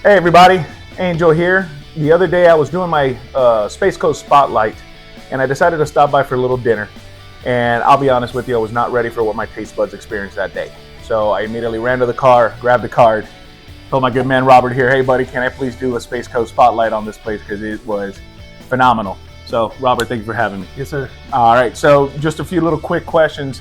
Hey everybody, Angel here. The other day I was doing my Space Coast Spotlight and I decided to stop by for a little dinner. And I'll be honest with you, I was not ready for what my taste buds experienced that day. So I immediately ran to the car, grabbed the card, told my good man Robert here, hey buddy, can I please do a Space Coast Spotlight on this place because it was phenomenal. So Robert, thank you for having me. Yes, sir. All right, so just a few little quick questions.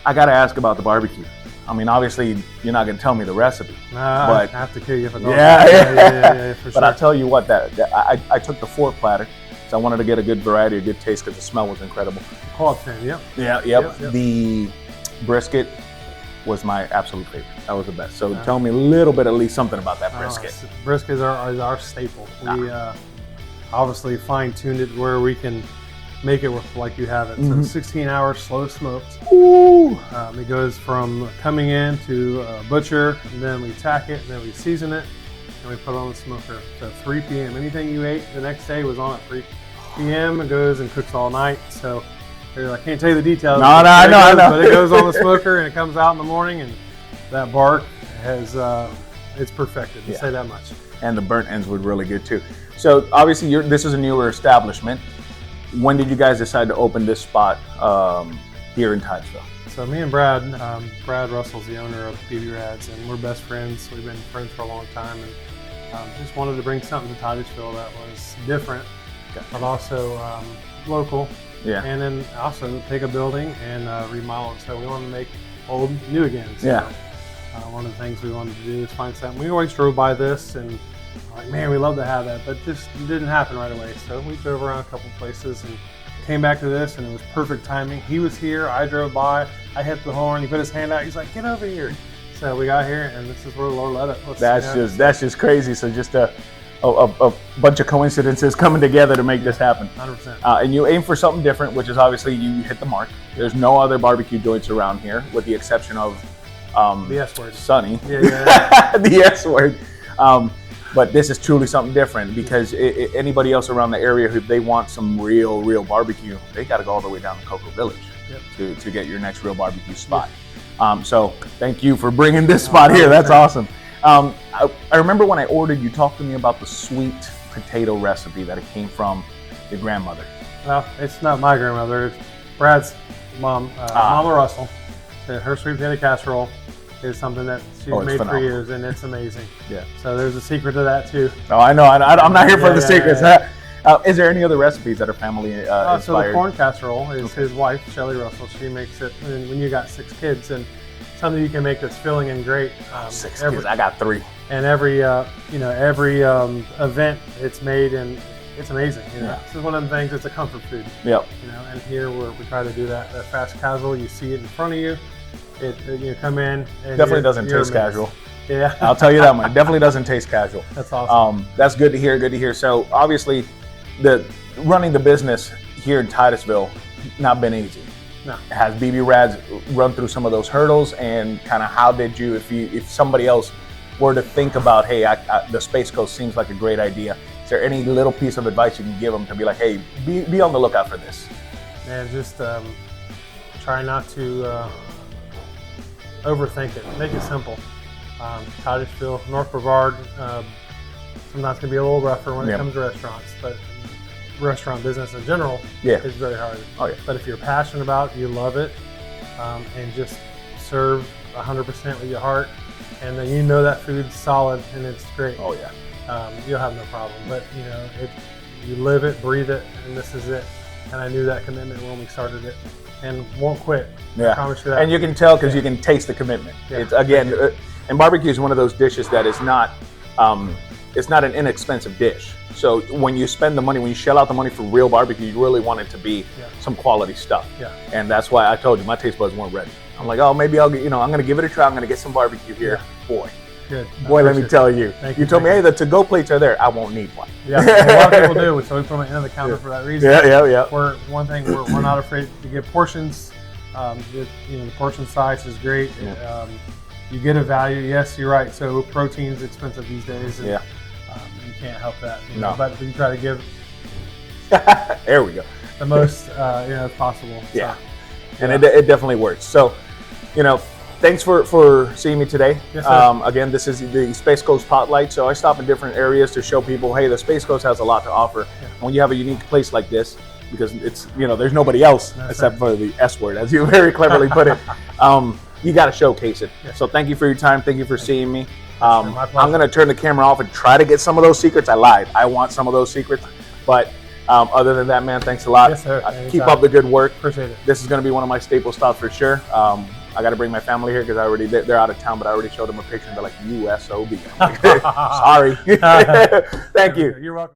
I got to ask about the barbecue. I mean, obviously, you're not going to tell me the recipe. But I have to kill you if I don't. Yeah, for but sure. I'll tell you what, I took the 4-platter, so I wanted to get a good variety, a good taste, because the smell was incredible. Hog fan, yep. Yep. The brisket was my absolute favorite. That was the best. So tell me a little bit, at least something about that brisket. Brisket is our staple. We obviously fine-tuned it where we can make it like you have it. So 16 hours slow smoked. Ooh. It goes from coming in to butcher, and then we tack it, and then we season it, and we put it on the smoker. So 3 p.m. Anything you ate the next day was on at 3 p.m. It goes and cooks all night. So I can't tell you the details. I know. But it goes on the smoker and it comes out in the morning, and that bark has it's perfected. To say that much. And the burnt ends were really good too. So obviously, this is a newer establishment. When did you guys decide to open this spot here in Titusville? So me and Brad Russell's the owner of BB Rads, and we're best friends. We've been friends for a long time, and just wanted to bring something to Titusville that was different, but also local. Yeah. And then also take a building and remodel it. So we want to make old new again. So, one of the things we wanted to do is find something. We always drove by this and like, man, we love to have that, but just didn't happen right away. So we drove around a couple places and came back to this, and it was perfect timing. He was here, I drove by, I hit the horn, he put his hand out, he's like, get over here. So we got here, and this is where the Lord led it. That's just crazy. So just a bunch of coincidences coming together to make this happen. 100%. And you aim for something different, which is obviously you hit the mark. There's no other barbecue joints around here, with the exception of the S word. Sunny. Yeah. The S word. But this is truly something different, because anybody else around the area who they want some real barbecue, they got to go all the way down to Cocoa Village to get your next real barbecue spot. So thank you for bringing this spot here. That's awesome. I remember when I ordered, you talked to me about the sweet potato recipe that it came from your grandmother. Well, it's not my grandmother. It's Brad's mom, Mama Russell. Her sweet potato casserole is something that she's made phenomenal. for years, and it's amazing. Yeah. So there's a secret to that too. Oh, I know. I'm not here for the secrets. Is there any other recipes that are family inspired? So the corn casserole is his wife, Shelly Russell. She makes it when you got 6 kids, and something you can make that's filling and great. 6 kids. I got 3. And every event it's made, and it's amazing. This is one of the things. It's a comfort food. Yep. And here we try to do that. That fast casual. You see it in front of you. You come in. And definitely doesn't taste casual. Yeah. I'll tell you that much. Definitely doesn't taste casual. That's awesome. That's good to hear. Good to hear. So obviously, running the business here in Titusville not been easy. No. Has BB Rads run through some of those hurdles, and kind of how did you, if somebody else were to think about, hey, the Space Coast seems like a great idea, is there any little piece of advice you can give them to be like, hey, be on the lookout for this? And just try not to overthink it. Make it simple. Titusville, North Brevard, sometimes can be a little rougher when it comes to restaurants, but restaurant business in general is very hard. Oh, yeah. But if you're passionate about it, you love it, and just serve 100% with your heart, and then you know that food's solid and it's great. Oh yeah. You'll have no problem. But you live it, breathe it, and this is it. And I knew that commitment when we started it, and won't quit. Yeah. I promise you that. And you can tell because you can taste the commitment. Yeah. It's again, and barbecue is one of those dishes that is not, it's not an inexpensive dish. So when you spend the money, when you shell out the money for real barbecue, you really want it to be some quality stuff. Yeah. And that's why I told you my taste buds weren't ready. I'm like, oh, maybe I'm going to give it a try. I'm going to get some barbecue here. Boy. Good. Boy, let me tell you. Thank you told me, hey, the to-go plates are there. I won't need one. Yeah, a lot of people do. So we put them at the end of the counter for that reason. Yeah. We're not afraid to get portions. The portion size is great. Yeah. You get a value. Yes, you're right. So protein's expensive these days. And, yeah. You can't help that. No. But we try to give there we go. the most as possible. Yeah. So. And it definitely works. So, thanks for seeing me today. Yes, sir. Again, this is the Space Coast Spotlight. So I stop in different areas to show people, hey, the Space Coast has a lot to offer. Yeah. When you have a unique place like this, because it's, you know, there's nobody else except for the S word, as you very cleverly put it. You got to showcase it. Yeah. So thank you for your time. Thank you for seeing me. I'm going to turn the camera off and try to get some of those secrets. I lied. I want some of those secrets. But other than that, man, thanks a lot. Yes, sir. Keep up the good work. Appreciate it. This is going to be one of my staple stops for sure. I got to bring my family here because they're out of town, but I already showed them a picture and they're like, USOB. Sorry. Thank you. You're welcome.